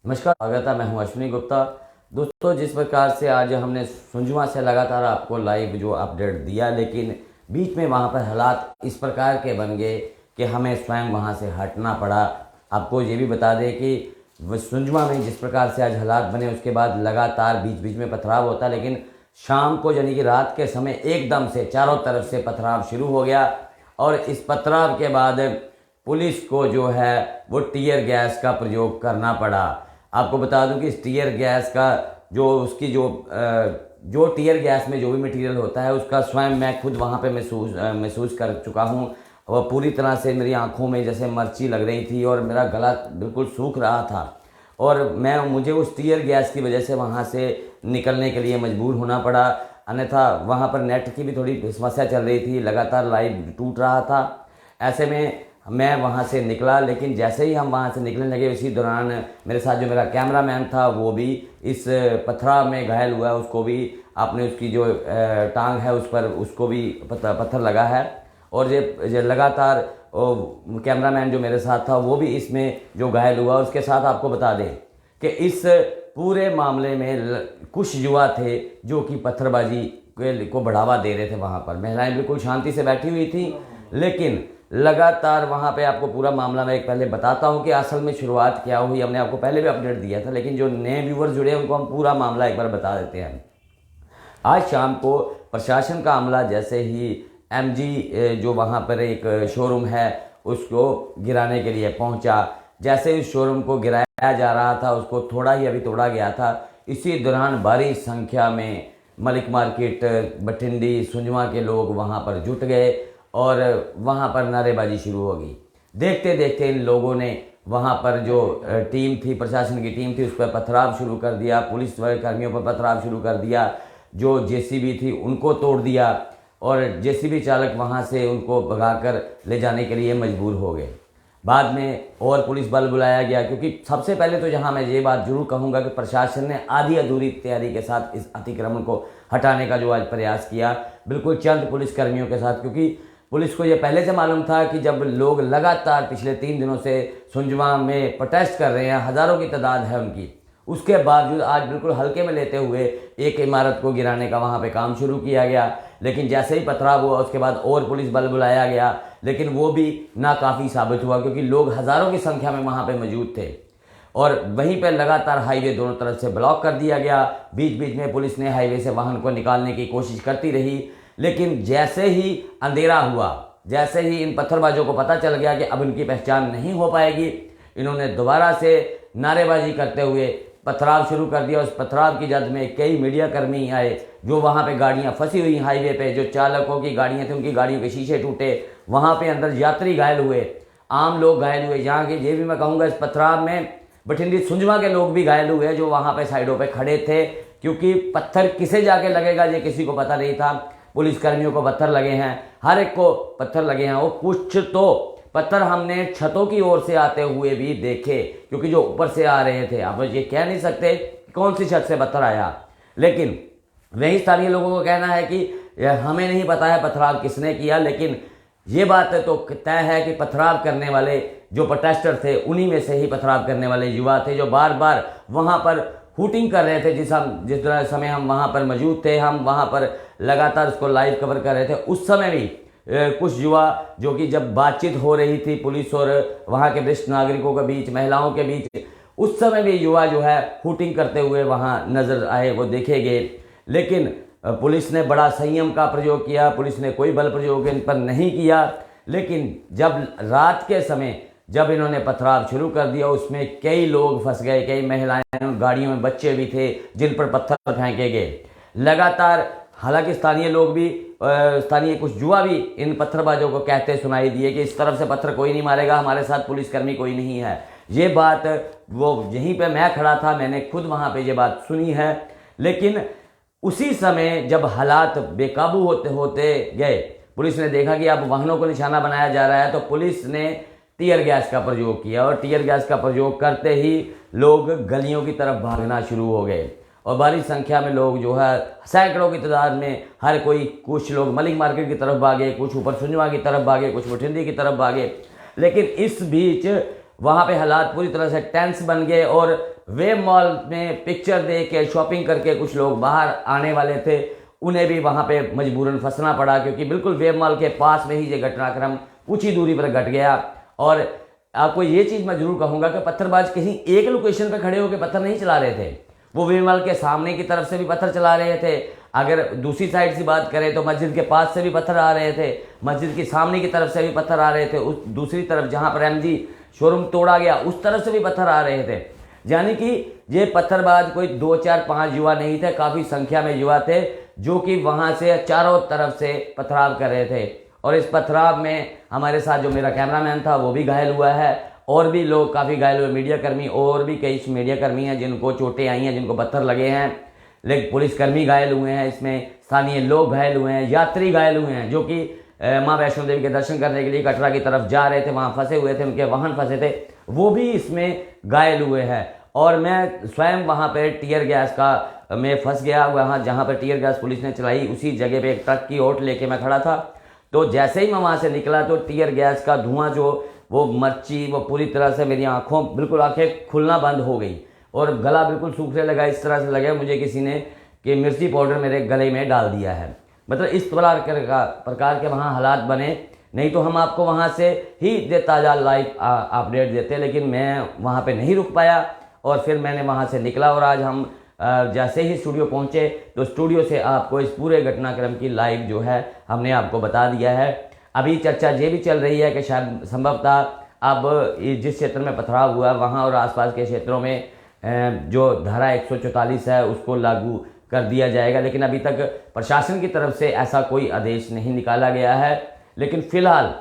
नमस्कार, स्वागत है। मैं हूं अश्विनी गुप्ता। दोस्तों, जिस प्रकार से आज हमने सुंजवा से लगातार आपको लाइव जो अपडेट दिया, लेकिन बीच में वहां पर हालात इस प्रकार के बन गए कि हमें स्वयं वहां से हटना पड़ा। आपको ये भी बता दें कि सुंजवा में जिस प्रकार से आज हालात बने, उसके बाद लगातार बीच बीच में पथराव होता, लेकिन शाम को यानी कि रात के समय एकदम से चारों तरफ से पथराव शुरू हो गया। और इस पथराव के बाद पुलिस को जो है वो टीयर गैस का प्रयोग करना पड़ा। आपको बता दूं कि इस टीयर गैस का जो टीयर गैस में जो भी मटेरियल होता है, उसका स्वयं मैं खुद वहाँ पे महसूस कर चुका हूँ। और पूरी तरह से मेरी आंखों में जैसे मिर्ची लग रही थी और मेरा गला बिल्कुल सूख रहा था। और मुझे उस टीयर गैस की वजह से वहाँ से निकलने के लिए मजबूर होना पड़ा। अन्यथा वहाँ पर नेट की भी थोड़ी समस्या चल रही थी, लगातार लाइव टूट रहा था। ऐसे में मैं वहाँ से निकला, लेकिन जैसे ही हम वहाँ से निकलने लगे, उसी दौरान मेरे साथ जो मेरा कैमरामैन था वो भी इस पथराव में घायल हुआ। उसको भी आपने उसकी जो टांग है उस पर उसको भी पत्थर लगा है। और ये लगातार कैमरामैन जो मेरे साथ था वो भी इसमें जो घायल हुआ। उसके साथ आपको बता दें कि इस पूरे मामले में कुछ युवा थे जो कि पत्थरबाजी को बढ़ावा दे रहे थे। वहाँ पर महिलाएं बिल्कुल शांति से बैठी हुई थी, लेकिन लगातार वहाँ पे आपको पूरा मामला मैं एक पहले बताता हूँ कि असल में शुरुआत क्या हुई। हमने आपको पहले भी अपडेट दिया था, लेकिन जो नए व्यूअर जुड़े हैं उनको हम पूरा मामला एक बार बता देते हैं। आज शाम को प्रशासन का अमला जैसे ही एमजी जो वहाँ पर एक शोरूम है उसको गिराने के लिए पहुँचा, जैसे ही शोरूम को गिराया जा रहा था, उसको थोड़ा ही अभी तोड़ा गया था, इसी दौरान भारी संख्या में मलिक मार्केट, बठिंडी, सुंजवा के लोग वहाँ पर जुट गए और वहाँ पर नारेबाजी शुरू हो गई। देखते देखते इन लोगों ने वहाँ पर जो टीम थी, प्रशासन की टीम थी, उस पर पथराव शुरू कर दिया। पुलिस कर्मियों पर पथराव शुरू कर दिया। जो जेसीबी थी उनको तोड़ दिया और जेसीबी चालक वहाँ से उनको भगाकर ले जाने के लिए मजबूर हो गए। बाद में और पुलिस बल बुलाया गया, क्योंकि सबसे पहले तो यहाँ मैं ये बात जरूर कहूँगा कि प्रशासन ने आधी अधूरी तैयारी के साथ इस अतिक्रमण को हटाने का जो आज प्रयास किया, बिल्कुल चंद पुलिसकर्मियों के साथ, क्योंकि पुलिस को ये पहले से मालूम था कि जब लोग लगातार पिछले 3 दिनों से सुंजवा में प्रोटेस्ट कर रहे हैं, हज़ारों की तादाद है उनकी, उसके बावजूद आज बिल्कुल हल्के में लेते हुए एक इमारत को गिराने का वहाँ पे काम शुरू किया गया। लेकिन जैसे ही पथराव हुआ उसके बाद और पुलिस बल बुलाया गया, लेकिन वो भी नाकाफ़ी साबित हुआ, क्योंकि लोग हज़ारों की संख्या में वहाँ पर मौजूद थे। और वहीं पर लगातार हाईवे दोनों तरफ से ब्लॉक कर दिया गया। बीच बीच में पुलिस ने हाईवे से वाहन को निकालने की कोशिश करती रही, लेकिन जैसे ही अंधेरा हुआ, जैसे ही इन पत्थरबाजों को पता चल गया कि अब इनकी पहचान नहीं हो पाएगी, इन्होंने दोबारा से नारेबाजी करते हुए पथराव शुरू कर दिया। उस पथराव की जद में कई मीडिया कर्मी आए, जो वहाँ पे गाड़ियाँ फंसी हुई हाईवे पे, जो चालकों की गाड़ियाँ थी उनकी गाड़ियों के शीशे टूटे, वहाँ पे अंदर यात्री घायल हुए, आम लोग घायल हुए। यहाँ के ये भी मैं कहूँगा इस पथराव में बठिंडी सुंजवा के लोग भी घायल हुए, जो वहाँ पे साइडों पे खड़े थे, क्योंकि पत्थर किसे जाके लगेगा ये किसी को पता नहीं था। पुलिसकर्मियों को पत्थर लगे हैं, हर एक को पत्थर लगे हैं। वो कुछ तो पत्थर हमने छतों की ओर से आते हुए भी देखे, क्योंकि जो ऊपर से आ रहे थे, आप ये कह नहीं सकते कौन सी छत से पत्थर आया। लेकिन वही स्थानीय लोगों को कहना है कि हमें नहीं पता है पथराव किसने किया, लेकिन ये बात तो तय है कि पथराव करने वाले जो प्रोटेस्टर थे, उन्हीं में से ही पथराव करने वाले युवा थे, जो बार बार वहाँ पर हूटिंग कर रहे थे। जिस समय हम वहाँ पर मौजूद थे, हम वहाँ पर लगातार उसको लाइव कवर कर रहे थे। उस समय भी कुछ युवा, जो कि जब बातचीत हो रही थी पुलिस और वहाँ के वरिष्ठ नागरिकों के बीच, महिलाओं के बीच, उस समय भी युवा जो है हूटिंग करते हुए वहाँ नजर आए, वो देखे गए। लेकिन पुलिस ने बड़ा संयम का प्रयोग किया, पुलिस ने कोई बल प्रयोग इन पर नहीं किया। लेकिन जब रात के समय जब इन्होंने पथराव शुरू कर दिया, उसमें कई लोग फंस गए, कई महिलाएं, गाड़ियों में बच्चे भी थे जिन पर पत्थर फेंके गए लगातार। हालांकि स्थानीय लोग भी, स्थानीय कुछ युवा भी इन पत्थरबाजों को कहते सुनाई दिए कि इस तरफ से पत्थर कोई नहीं मारेगा, हमारे साथ पुलिसकर्मी कोई नहीं है। ये बात वो यहीं पे मैं खड़ा था, मैंने खुद वहाँ पे ये बात सुनी है। लेकिन उसी समय जब हालात बेकाबू होते होते गए, पुलिस ने देखा कि अब वाहनों को निशाना बनाया जा रहा है, तो पुलिस ने टीयर गैस का प्रयोग किया। और टीयर गैस का प्रयोग करते ही लोग गलियों की तरफ भागना शुरू हो गए और बड़ी संख्या में लोग जो है सैकड़ों की तादाद में, हर कोई, कुछ लोग मलिक मार्केट की तरफ भागे, कुछ ऊपर सुंजवा की तरफ भागे, कुछ बठिंडी की तरफ भागे। लेकिन इस बीच वहाँ पे हालात पूरी तरह से टेंस बन गए और वेब मॉल में पिक्चर देख के शॉपिंग करके कुछ लोग बाहर आने वाले थे, उन्हें भी वहाँ पे मजबूरन फंसना पड़ा, क्योंकि बिल्कुल वेब मॉल के पास में ही ये घटनाक्रम कुछ ही दूरी पर घट गया। और आपको ये चीज़ मैं जरूर कहूँगा कि पत्थरबाज कहीं एक लोकेशन पर खड़े होकर पत्थर नहीं चला रहे थे, वो वेब मॉल के सामने की तरफ से भी पत्थर चला रहे थे। अगर दूसरी साइड से बात करें तो मस्जिद के पास से भी पत्थर आ रहे थे, मस्जिद के सामने की तरफ से भी पत्थर आ रहे थे, उस दूसरी तरफ जहाँ पर MG शोरूम तोड़ा गया उस तरफ से भी पत्थर आ रहे थे। यानी कि ये पत्थरबाज कोई 2, 4, 5 युवा नहीं थे, काफ़ी संख्या में युवा थे जो कि वहाँ से चारों तरफ से पथराव कर रहे थे। और इस पथराव में हमारे साथ जो मेरा कैमरामैन था वो भी घायल हुआ है, और भी लोग काफ़ी घायल हुए, मीडियाकर्मी, और भी कई मीडियाकर्मी हैं जिनको चोटें आई हैं, जिनको पत्थर लगे हैं, लेकिन पुलिसकर्मी घायल हुए हैं, इसमें स्थानीय लोग घायल हुए हैं, यात्री घायल हुए हैं जो कि माँ वैष्णो देवी के दर्शन करने के लिए कटरा की तरफ जा रहे थे, वहाँ फंसे हुए थे, उनके वाहन फंसे थे, वो भी इसमें घायल हुए हैं। और मैं स्वयं वहाँ पे टीयर गैस का मैं फंस गया, वहाँ जहाँ पर टीयर गैस पुलिस ने चलाई उसी जगह पे एक ट्रक की ओट लेके मैं खड़ा था। तो जैसे ही मैं वहाँ से निकला तो टीयर गैस का धुआं जो वो मर्ची वो पूरी तरह से मेरी आँखों बिल्कुल आँखें खुलना बंद हो गई और गला बिल्कुल सूखने लगा। इस तरह से लगा मुझे किसी ने कि मिर्ची पाउडर मेरे गले में डाल दिया है। मतलब इस प्रकार के वहाँ हालात बने, नहीं तो हम आपको वहाँ से ही ताज़ा लाइव अपडेट देते, लेकिन मैं वहाँ पे नहीं रुक पाया और फिर मैंने वहाँ से निकला। और आज हम जैसे ही स्टूडियो पहुँचे तो स्टूडियो से आपको इस पूरे घटनाक्रम की लाइव जो है हमने आपको बता दिया है। अभी चर्चा ये भी चल रही है कि शायद संभवतः अब जिस क्षेत्र में पथराव हुआ वहाँ और आसपास के क्षेत्रों में जो धारा 144 है उसको लागू कर दिया जाएगा, लेकिन अभी तक प्रशासन की तरफ से ऐसा कोई आदेश नहीं निकाला गया है। लेकिन फिलहाल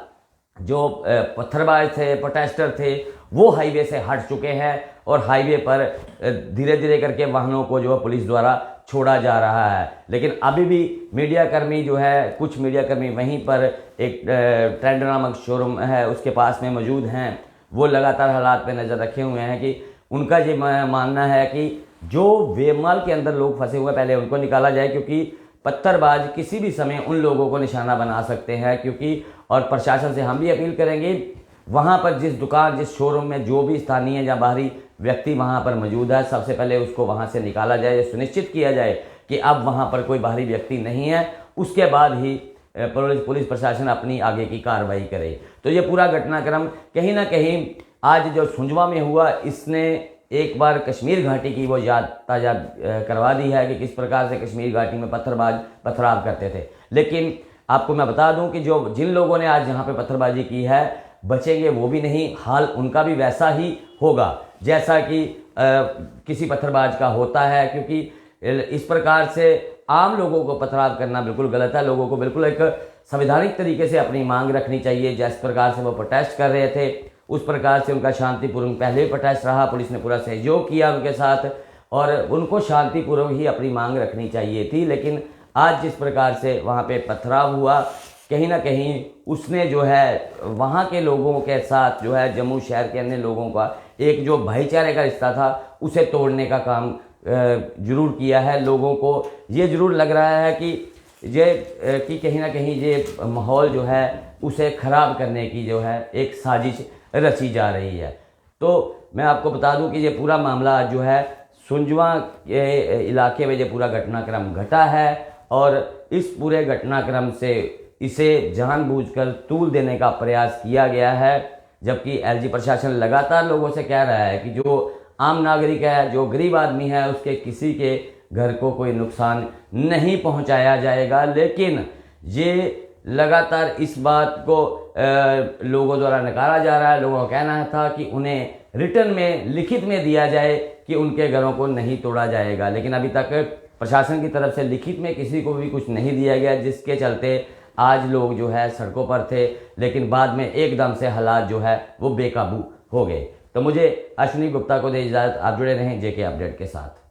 जो पत्थरबाज थे, प्रोटेस्टर थे, वो हाईवे से हट चुके हैं और हाईवे पर धीरे धीरे करके वाहनों को जो पुलिस द्वारा छोड़ा जा रहा है। लेकिन अभी भी मीडियाकर्मी जो है, कुछ मीडियाकर्मी वहीं पर एक ट्रेंड नामक शोरूम है उसके पास में मौजूद हैं, वो लगातार हालात पे नज़र रखे हुए हैं कि उनका ये मानना है कि जो वेबमाल के अंदर लोग फंसे हुए पहले उनको निकाला जाए, क्योंकि पत्थरबाज किसी भी समय उन लोगों को निशाना बना सकते हैं। क्योंकि और प्रशासन से हम भी अपील करेंगे वहाँ पर जिस दुकान जिस शोरूम में जो भी स्थानीय या बाहरी व्यक्ति वहाँ पर मौजूद है, सबसे पहले उसको वहाँ से निकाला जाए, सुनिश्चित किया जाए कि अब वहाँ पर कोई बाहरी व्यक्ति नहीं है, उसके बाद ही पुलिस प्रशासन अपनी आगे की कार्रवाई करे। तो ये पूरा घटनाक्रम कहीं ना कहीं आज जो सुंजवा में हुआ इसने एक बार कश्मीर घाटी की वो याद ताज़ा करवा दी है कि किस प्रकार से कश्मीर घाटी में पत्थरबाज पथराव करते थे। लेकिन आपको मैं बता दूं कि जो जिन लोगों ने आज यहाँ पे पत्थरबाजी की है बचेंगे वो भी नहीं, हाल उनका भी वैसा ही होगा जैसा कि किसी पत्थरबाज का होता है। क्योंकि इस प्रकार से आम लोगों को पथराव करना बिल्कुल गलत है। लोगों को बिल्कुल एक संवैधानिक तरीके से अपनी मांग रखनी चाहिए। जिस प्रकार से वो प्रोटेस्ट कर रहे थे उस प्रकार से उनका शांतिपूर्ण पहले भी प्रोटेस्ट रहा, पुलिस ने पूरा सहयोग किया उनके साथ और उनको शांतिपूर्वक ही अपनी मांग रखनी चाहिए थी। लेकिन आज जिस प्रकार से वहाँ पे पथराव हुआ, कहीं ना कहीं उसने जो है वहाँ के लोगों के साथ जो है जम्मू शहर के अन्य लोगों का एक जो भाईचारे का रिश्ता था उसे तोड़ने का काम जरूर किया है। लोगों को ये जरूर लग रहा है कि कहीं ना कहीं ये माहौल जो है उसे ख़राब करने की जो है एक साजिश रची जा रही है। तो मैं आपको बता दूं कि ये पूरा मामला जो है सुंजवा के इलाके में ये पूरा घटनाक्रम घटा है और इस पूरे घटनाक्रम से इसे जानबूझकर तूल देने का प्रयास किया गया है। जबकि एलजी प्रशासन लगातार लोगों से कह रहा है कि जो आम नागरिक है, जो गरीब आदमी है, उसके किसी के घर को कोई नुकसान नहीं पहुंचाया जाएगा। लेकिन ये लगातार इस बात को लोगों द्वारा नकारा जा रहा है। लोगों का कहना था कि उन्हें रिटर्न में लिखित में दिया जाए कि उनके घरों को नहीं तोड़ा जाएगा, लेकिन अभी तक प्रशासन की तरफ से लिखित में किसी को भी कुछ नहीं दिया गया, जिसके चलते आज लोग जो है सड़कों पर थे। लेकिन बाद में एकदम से हालात जो है वो बेकाबू हो गए। तो मुझे अश्विनी गुप्ता को दे इजाज़त। आप जुड़े रहें जेके अपडेट के साथ।